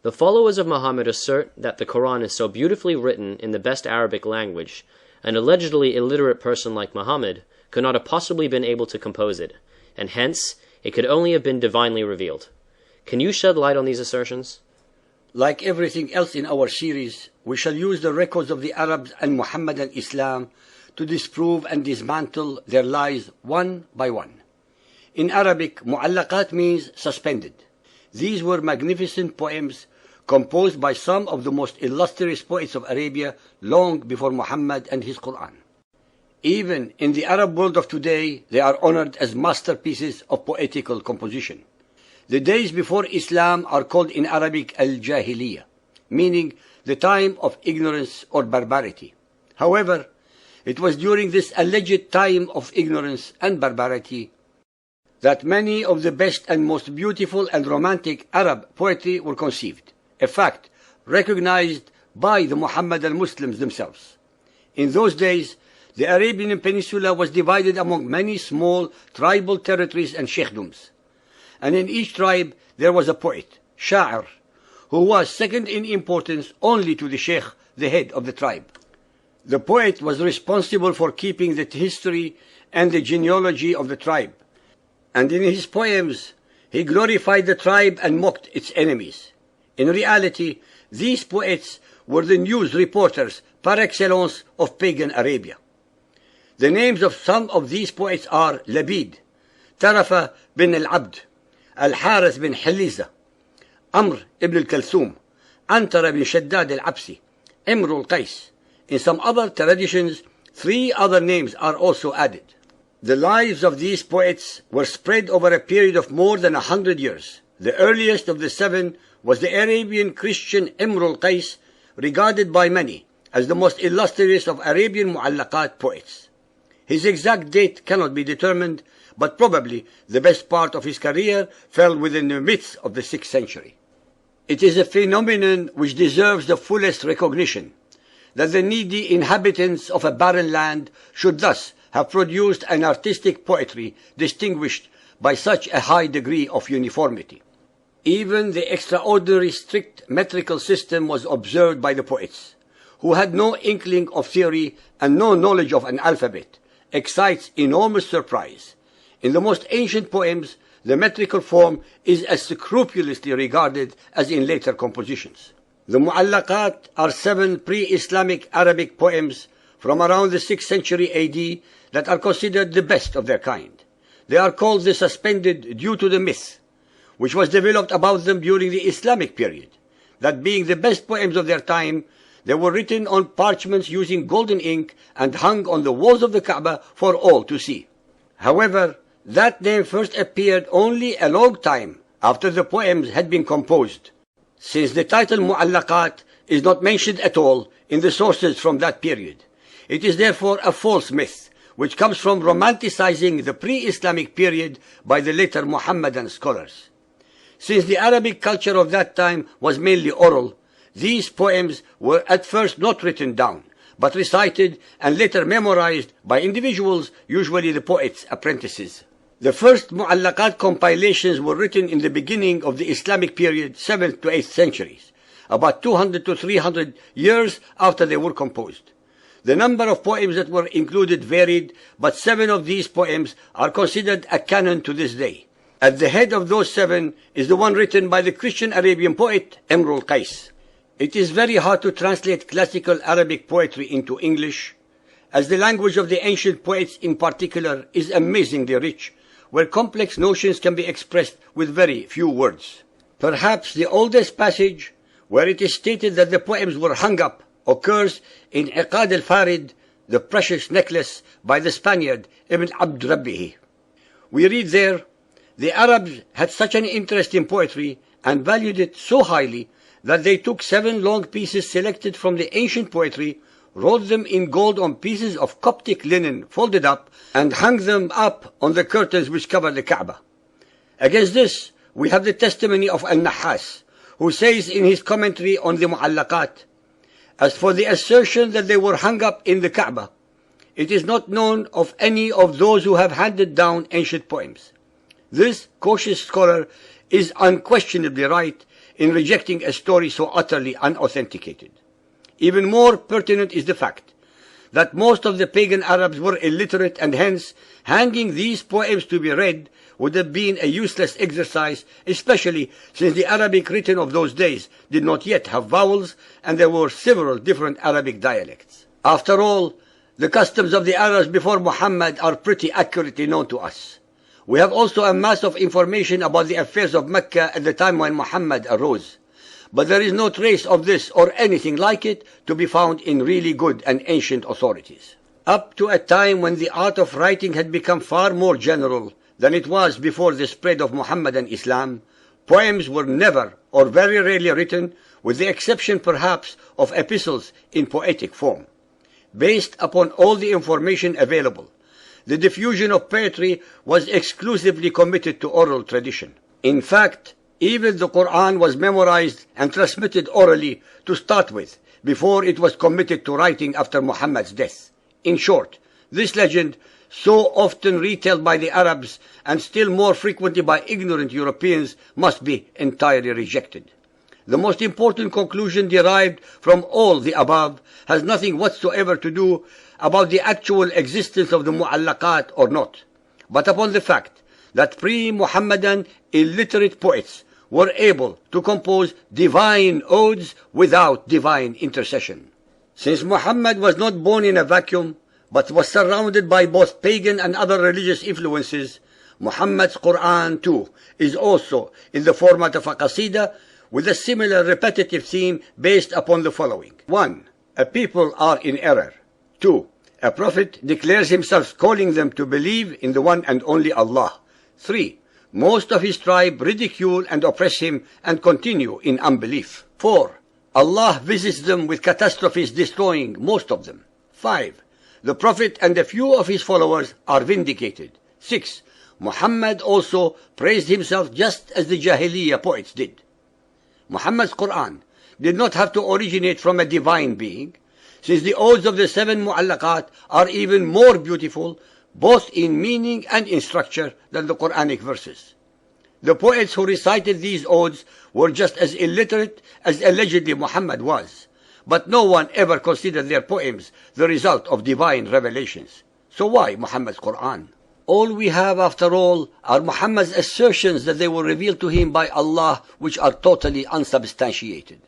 The followers of Muhammad assert that the Quran is so beautifully written in the best Arabic language, an allegedly illiterate person like Muhammad could not have possibly been able to compose it, and hence it could only have been divinely revealed. Can you shed light on these assertions? Like everything else in our series, we shall use the records of the Arabs and Muhammad and Islam to disprove and dismantle their lies one by one. In Arabic, mu'allaqat means suspended. These were magnificent poems composed by some of the most illustrious poets of Arabia long before Muhammad and his Quran. Even in the Arab world of today, they are honored as masterpieces of poetical composition. The days before Islam are called in Arabic al-Jahiliyyah, meaning the time of ignorance or barbarity. However, it was during this alleged time of ignorance and barbarity that many of the best and most beautiful and romantic Arab poetry were conceived, a fact recognized by the Muhammadan Muslims themselves. In those days, the Arabian Peninsula was divided among many small tribal territories and sheikhdoms, and in each tribe there was a poet, sha'ir, who was second in importance only to the sheikh, the head of the tribe. The poet was responsible for keeping the history and the genealogy of the tribe, and in his poems he glorified the tribe and mocked its enemies. In reality, these poets were the news reporters par excellence of pagan Arabia. The names of some of these poets are Labid, Tarafa bin al-Abd, Al-Haris bin Haliza, Amr ibn al-Kalthum, Antara bin Shaddad al-Absi, Imr al-Qais. In some other traditions, 3 other names are also added. The lives of these poets were spread over a period of more than 100 years. The earliest of the 7 was the Arabian Christian Imr al-Qais, regarded by many as the most illustrious of Arabian mu'allaqat poets. His exact date cannot be determined, but probably the best part of his career fell within the midst of the 6th century. It is a phenomenon which deserves the fullest recognition, that the needy inhabitants of a barren land should thus have produced an artistic poetry distinguished by such a high degree of uniformity. Even the extraordinary strict metrical system was observed by the poets, who had no inkling of theory and no knowledge of an alphabet, excites enormous surprise. In the most ancient poems, the metrical form is as scrupulously regarded as in later compositions. The mu'allaqat are 7 pre-Islamic Arabic poems from around the 6th century AD that are considered the best of their kind. They are called the suspended due to the myth, which was developed about them during the Islamic period, that being the best poems of their time, they were written on parchments using golden ink and hung on the walls of the Kaaba for all to see. However, that name first appeared only a long time after the poems had been composed, since the title Mu'allaqat is not mentioned at all in the sources from that period. It is therefore a false myth, which comes from romanticizing the pre-Islamic period by the later Muhammadan scholars. Since the Arabic culture of that time was mainly oral, these poems were at first not written down, but recited and later memorized by individuals, usually the poet's apprentices. The first mu'allaqat compilations were written in the beginning of the Islamic period, 7th to 8th centuries, about 200 to 300 years after they were composed. The number of poems that were included varied, but 7 of these poems are considered a canon to this day. At the head of those 7 is the one written by the Christian Arabian poet Imr al-Qais. It is very hard to translate classical Arabic poetry into English, as the language of the ancient poets in particular is amazingly rich, where complex notions can be expressed with very few words. Perhaps the oldest passage, where it is stated that the poems were hung up, occurs in Iqad al-Farid, the precious necklace by the Spaniard Ibn Abd Rabbihi. We read there, the Arabs had such an interest in poetry and valued it so highly that they took 7 long pieces selected from the ancient poetry, wrote them in gold on pieces of Coptic linen folded up, and hung them up on the curtains which cover the Kaaba. Against this, we have the testimony of Al-Nahas, who says in his commentary on the Mu'allaqat, as for the assertion that they were hung up in the Kaaba, it is not known of any of those who have handed down ancient poems. This cautious scholar is unquestionably right in rejecting a story so utterly unauthenticated. Even more pertinent is the fact that most of the pagan Arabs were illiterate, and hence hanging these poems to be read would have been a useless exercise, especially since the Arabic written of those days did not yet have vowels and there were several different Arabic dialects. After all, the customs of the Arabs before Muhammad are pretty accurately known to us. We have also a mass of information about the affairs of Mecca at the time when Muhammad arose. But there is no trace of this or anything like it to be found in really good and ancient authorities. Up to a time when the art of writing had become far more general than it was before the spread of Muhammadan Islam, poems were never or very rarely written, with the exception perhaps of epistles in poetic form. Based upon all the information available, the diffusion of poetry was exclusively committed to oral tradition. In fact, even the Quran was memorized and transmitted orally to start with, before it was committed to writing after Muhammad's death. In short, this legend, so often retold by the Arabs and still more frequently by ignorant Europeans, must be entirely rejected. The most important conclusion derived from all the above has nothing whatsoever to do about the actual existence of the mu'allaqat or not, but upon the fact that pre-Muhammadan illiterate poets were able to compose divine odes without divine intercession. Since Muhammad was not born in a vacuum, but was surrounded by both pagan and other religious influences, Muhammad's Quran too is also in the format of a qasida with a similar repetitive theme based upon the following. 1. A people are in error. 2. A prophet declares himself calling them to believe in the one and only Allah. 3. Most of his tribe ridicule and oppress him and continue in unbelief. 4. Allah visits them with catastrophes, destroying most of them. 5. The Prophet and a few of his followers are vindicated. 6. Muhammad also praised himself just as the Jahiliyyah poets did. Muhammad's Quran did not have to originate from a divine being, since the odes of the 7 mu'allaqat are even more beautiful, both in meaning and in structure, than the Quranic verses. The poets who recited these odes were just as illiterate as allegedly Muhammad was, but no one ever considered their poems the result of divine revelations. So why Muhammad's Quran? All we have, after all, are Muhammad's assertions that they were revealed to him by Allah, which are totally unsubstantiated.